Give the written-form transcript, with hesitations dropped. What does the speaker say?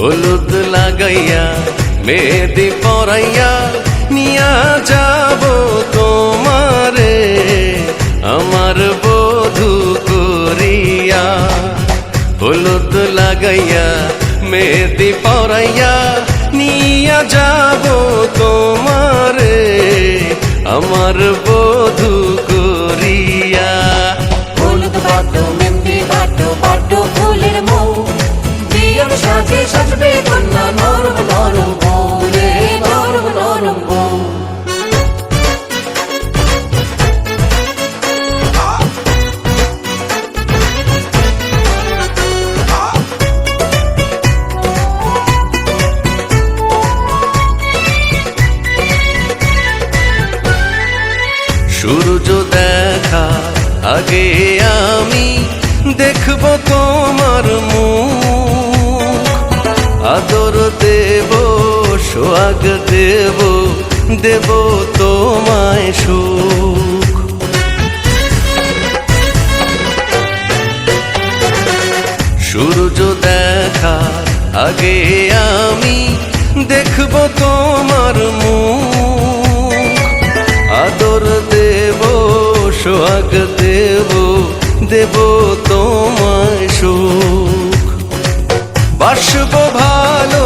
হলুদ লাগাইয়া মেহেদি পরাইয়া নিয়া যাব তোমারে আমার বধূ করিয়া। হলুদ লাগাইয়া মেহেদি পরাইয়া নিয়া যাব তোমারে আমার বধূ করিয়া। হলুদ বাটো মেহেদি বাটো বাটো ফুলের মৌ বিয়ার সাজে সাজবে কন্যা নরম নরম বউ রে নরম নরম বউ। সূর্য দেখা আগে আমি দেখব তোমার মুখ, আদর দেব সোহাগ দেব দেব তোমায় সুখ। সূর্য দেখা আগে আমি দেখব তোমার মুখ, আদর দেব সোহাগ দেব দেব তোমায় সুখ। বাসব ভালো